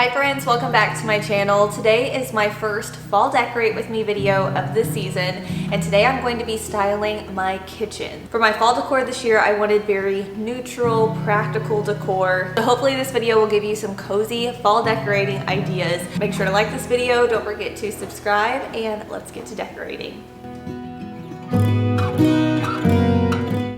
Hi friends, welcome back to my channel. Today is my first fall decorate with me video of this season, and today I'm going to be styling my kitchen. For my fall decor this year, I wanted very neutral, practical decor. So hopefully this video will give you some cozy fall decorating ideas. Make sure to like this video, don't forget to subscribe, and let's get to decorating.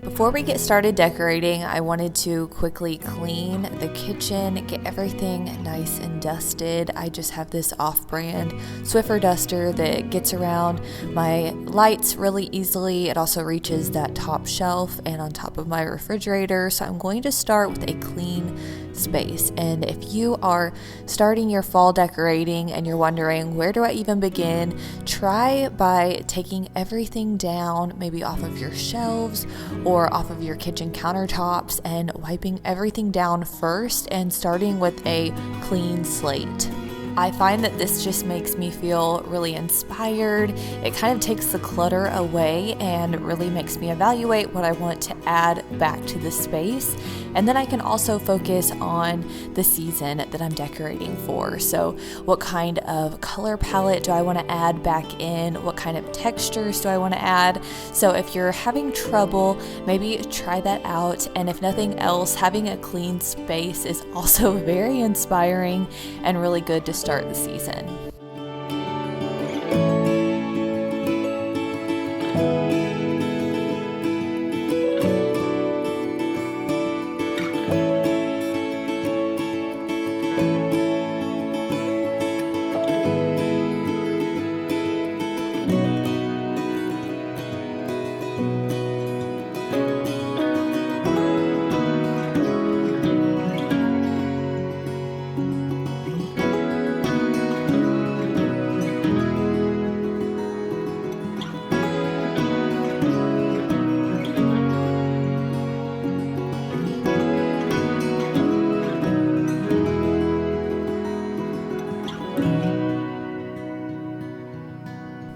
Before we get started decorating, I wanted to quickly clean the kitchen, get everything nice and dusted. I just have this off-brand Swiffer duster that gets around my lights really easily. It also reaches that top shelf and on top of my refrigerator. So I'm going to start with a clean space. And if you are starting your fall decorating and you're wondering, where do I even begin? Try by taking everything down, maybe off of your shelves or off of your kitchen countertops, and wiping everything down first and starting with a clean slate. I find that this just makes me feel really inspired. It kind of takes the clutter away and really makes me evaluate what I want to add back to the space. And then I can also focus on the season that I'm decorating for. So what kind of color palette do I want to add back in? What kind of textures do I want to add? So if you're having trouble, maybe try that out. And if nothing else, having a clean space is also very inspiring and really good to start the season.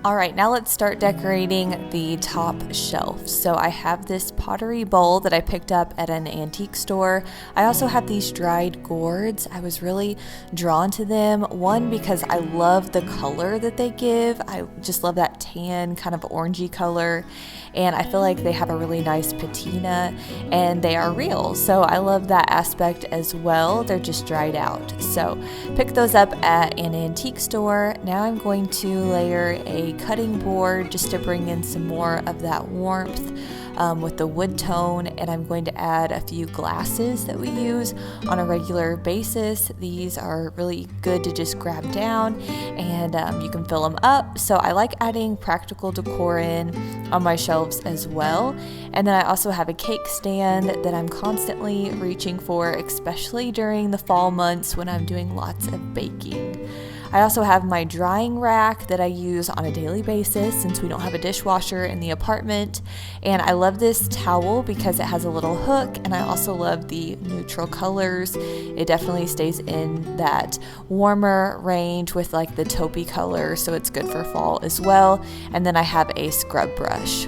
All right, now let's start decorating the top shelf. So I have this pottery bowl that I picked up at an antique store. I also have these dried gourds. I was really drawn to them. One, because I love the color that they give. I just love that tan kind of orangey color. And I feel like they have a really nice patina and they are real. So I love that aspect as well. They're just dried out. So pick those up at an antique store. Now I'm going to layer a cutting board just to bring in some more of that warmth with the wood tone, and I'm going to add a few glasses that we use on a regular basis. These are really good to just grab down, and you can fill them up. So I like adding practical decor in on my shelves as well. And then I also have a cake stand that I'm constantly reaching for, especially during the fall months when I'm doing lots of baking. I also have my drying rack that I use on a daily basis since we don't have a dishwasher in the apartment. And I love this towel because it has a little hook, and I also love the neutral colors. It definitely stays in that warmer range with like the taupey color, so it's good for fall as well. And then I have a scrub brush.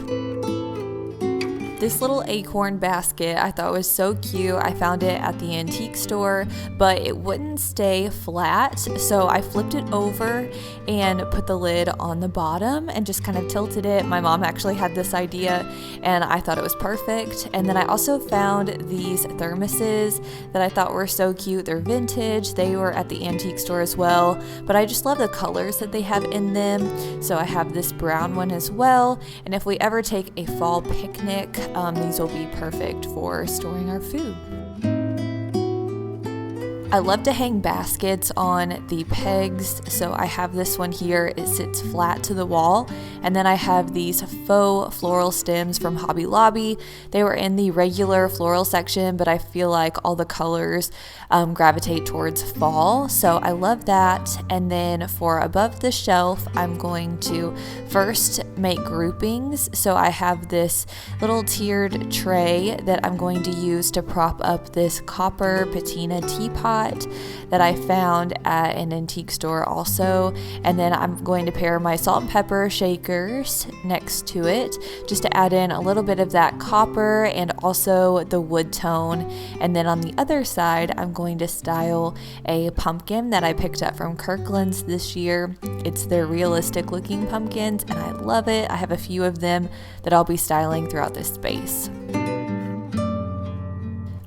This little acorn basket I thought was so cute. I found it at the antique store, but it wouldn't stay flat. So I flipped it over and put the lid on the bottom and just kind of tilted it. My mom actually had this idea and I thought it was perfect. And then I also found these thermoses that I thought were so cute. They're vintage. They were at the antique store as well, but I just love the colors that they have in them. So I have this brown one as well. And if we ever take a fall picnic, these will be perfect for storing our food. I love to hang baskets on the pegs, so I have this one here. It sits flat to the wall, and then I have these faux floral stems from Hobby Lobby. They were in the regular floral section, but I feel like all the colors gravitate towards fall, so I love that. And then for above the shelf, I'm going to first make groupings. So I have this little tiered tray that I'm going to use to prop up this copper patina teapot. teapot that I found at an antique store also. And then I'm going to pair my salt and pepper shakers next to it just to add in a little bit of that copper and also the wood tone. And then on the other side, I'm going to style a pumpkin that I picked up from Kirkland's this year. It's their realistic looking pumpkins and I love it. I have a few of them that I'll be styling throughout this space.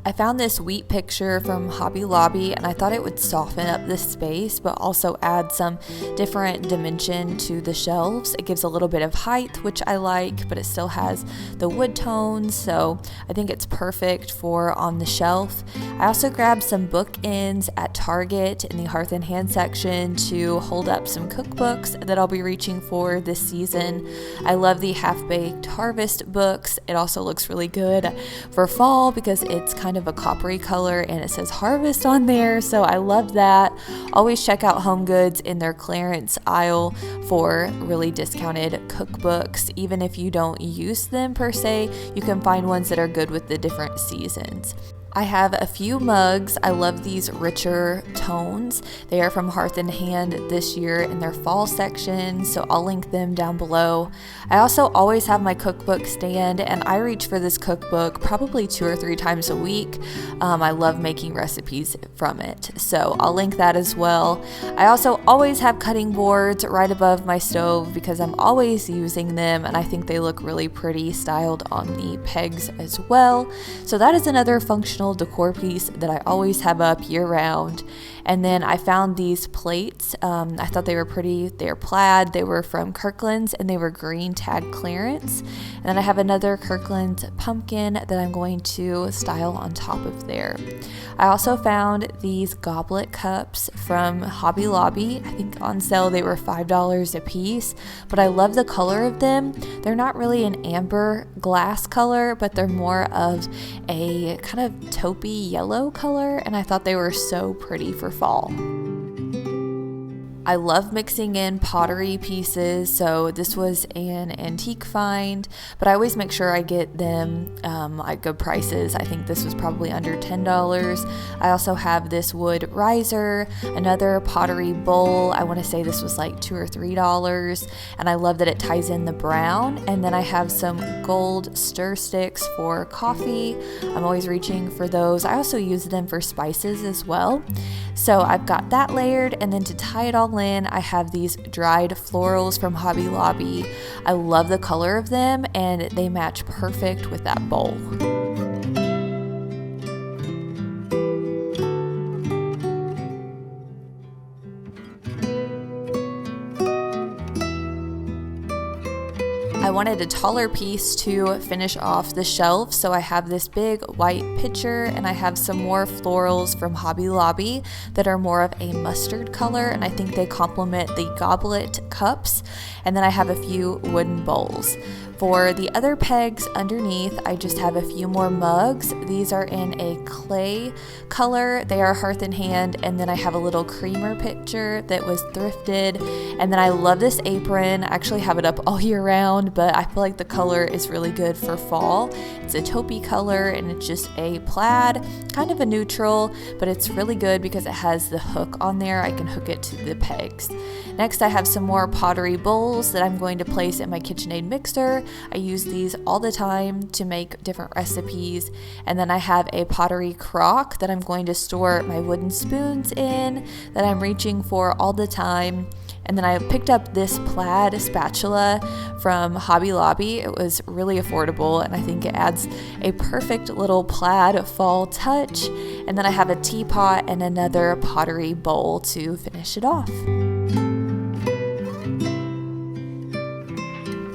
I found this wheat picture from Hobby Lobby and I thought it would soften up this space but also add some different dimension to the shelves. It gives a little bit of height, which I like, but it still has the wood tones, so I think it's perfect for on the shelf. I also grabbed some bookends at Target in the Hearth and Hand section to hold up some cookbooks that I'll be reaching for this season. I love the Half-Baked Harvest books. It also looks really good for fall because it's kind of a coppery color and it says harvest on there, so I love that. Always check out Home Goods in their clearance aisle for really discounted cookbooks. Even if you don't use them per se, you can find ones that are good with the different seasons. I have a few mugs. I love these richer tones. They are from Hearth and Hand this year in their fall section, so I'll link them down below. I also always have my cookbook stand, and I reach for this cookbook probably 2 or 3 times a week. I love making recipes from it, so I'll link that as well. I also always have cutting boards right above my stove because I'm always using them, and I think they look really pretty styled on the pegs as well. So that is another functional decor piece that I always have up year round. And then I found these plates. I thought they were pretty. They're plaid. They were from Kirkland's and they were green tag clearance. And then I have another Kirkland's pumpkin that I'm going to style on top of there. I also found these goblet cups from Hobby Lobby. I think on sale they were $5 a piece, but I love the color of them. They're not really an amber glass color, but they're more of a kind of taupey yellow color, and I thought they were so pretty for fall. I love mixing in pottery pieces, so this was an antique find, but I always make sure I get them at good prices. I think this was probably under $10. I also have this wood riser, another pottery bowl. I want to say this was like $2 or $3, and I love that it ties in the brown. And then I have some gold stir sticks for coffee. I'm always reaching for those. I also use them for spices as well. So I've got that layered, and then to tie it all in, I have these dried florals from Hobby Lobby. I love the color of them and they match perfect with that bowl. I wanted a taller piece to finish off the shelf, so I have this big white pitcher and I have some more florals from Hobby Lobby that are more of a mustard color, and I think they complement the goblet cups. And then I have a few wooden bowls. For the other pegs underneath, I just have a few more mugs. These are in a clay color. They are Hearth and Hand, and then I have a little creamer pitcher that was thrifted. And then I love this apron. I actually have it up all year round, but I feel like the color is really good for fall. It's a taupey color and it's just a plaid, kind of a neutral, but it's really good because it has the hook on there. I can hook it to the pegs. Next, I have some more pottery bowls that I'm going to place in my KitchenAid mixer. I use these all the time to make different recipes. And then I have a pottery crock that I'm going to store my wooden spoons in that I'm reaching for all the time. And then I picked up this plaid spatula from Hobby Lobby. It was really affordable, and I think it adds a perfect little plaid fall touch. And then I have a teapot and another pottery bowl to finish it off.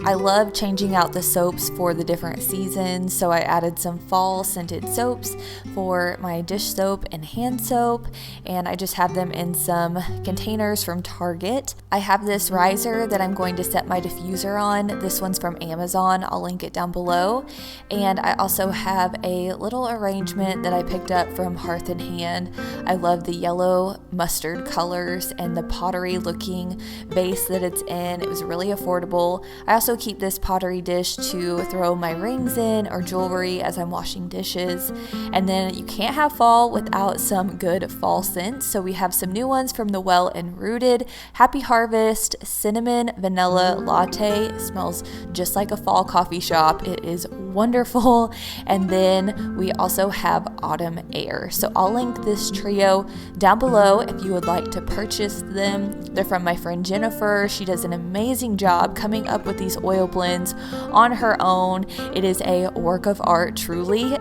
I love changing out the soaps for the different seasons, so I added some fall scented soaps for my dish soap and hand soap, and I just have them in some containers from Target. I have this riser that I'm going to set my diffuser on. This one's from Amazon. I'll link it down below. And I also have a little arrangement that I picked up from Hearth and Hand. I love the yellow mustard colors and the pottery looking vase that it's in. It was really affordable. I also keep this pottery dish to throw my rings in or jewelry as I'm washing dishes. And then you can't have fall without some good fall scents. So we have some new ones from the Well and Rooted. Happy Harvest Cinnamon Vanilla Latte. It smells just like a fall coffee shop. It is wonderful. And then we also have Autumn Air. So I'll link this trio down below if you would like to purchase them. They're from my friend Jennifer. She does an amazing job coming up with these oil blends on her own. It is a work of art, truly.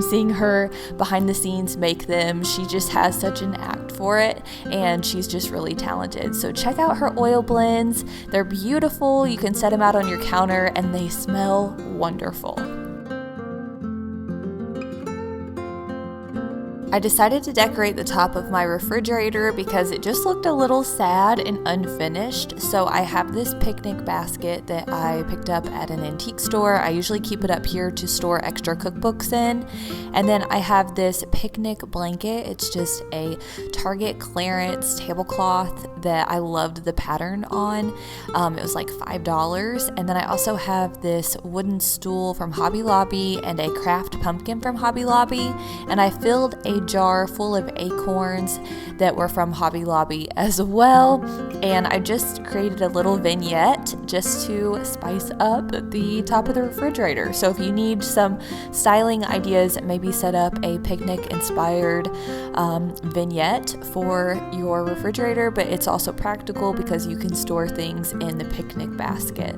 Seeing her behind the scenes make them, she just has such an act for it, and she's just really talented. So check out her oil blends. They're beautiful. You can set them out on your counter and they smell wonderful. I decided to decorate the top of my refrigerator because it just looked a little sad and unfinished. So I have this picnic basket that I picked up at an antique store. I usually keep it up here to store extra cookbooks in. And then I have this picnic blanket. It's just a Target clearance tablecloth that I loved the pattern on. It was like $5. And then I also have this wooden stool from Hobby Lobby and a craft pumpkin from Hobby Lobby. And I filled a jar full of acorns that were from Hobby Lobby as well. And I just created a little vignette just to spice up the top of the refrigerator. So if you need some styling ideas, maybe set up a picnic inspired vignette for your refrigerator, but it's also practical because you can store things in the picnic basket.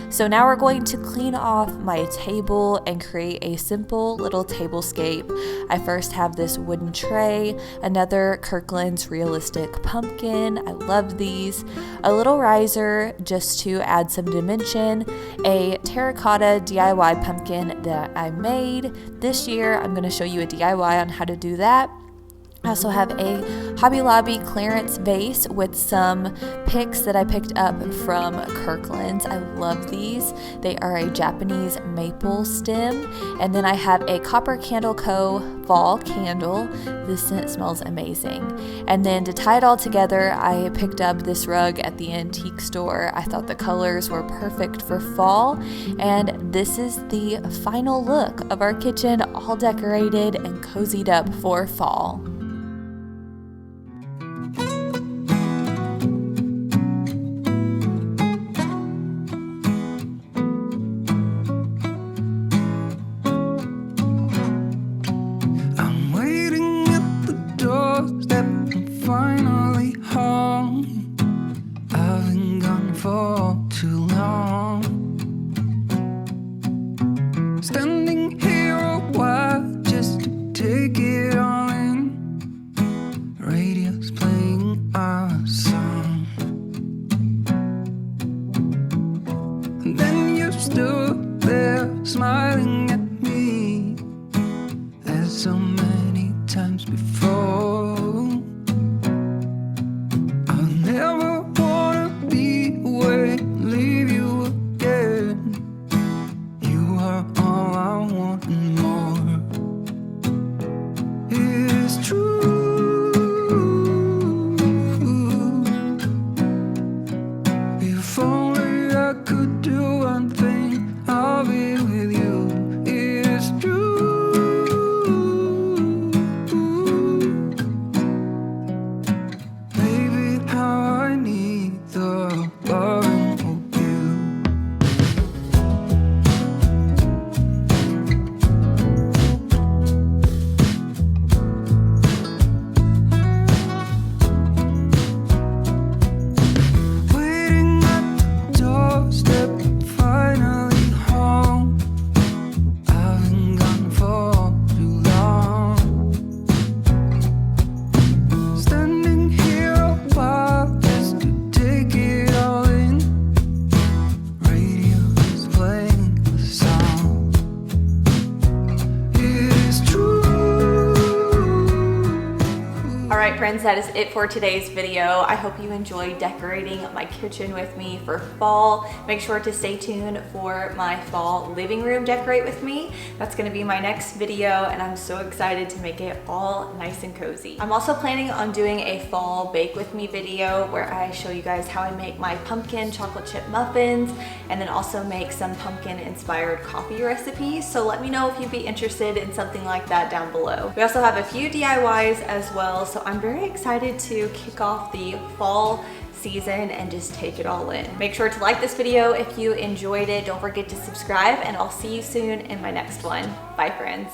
So now we're going to clean off my table and create a simple little tablescape. I first have this wooden tray, another Kirkland's realistic pumpkin. I love these. A little riser just to add some dimension. A terracotta DIY pumpkin that I made this year. I'm going to show you a DIY on how to do that. I also have a Hobby Lobby clearance vase with some picks that I picked up from Kirkland's. I love these. They are a Japanese maple stem. And then I have a Copper Candle Co. fall candle. This scent smells amazing. And then to tie it all together, I picked up this rug at the antique store. I thought the colors were perfect for fall. And this is the final look of our kitchen, all decorated and cozied up for fall. Standing here a while just to take it all in. Alright friends, that is it for today's video. I hope you enjoyed decorating my kitchen with me for fall. Make sure to stay tuned for my fall living room decorate with me. That's going to be my next video and I'm so excited to make it all nice and cozy. I'm also planning on doing a fall bake with me video where I show you guys how I make my pumpkin chocolate chip muffins and then also make some pumpkin inspired coffee recipes. So let me know if you'd be interested in something like that down below. We also have a few DIYs as well, so I'm very excited to kick off the fall season and just take it all in. Make sure to like this video if you enjoyed it. Don't forget to subscribe and I'll see you soon in my next one. Bye friends.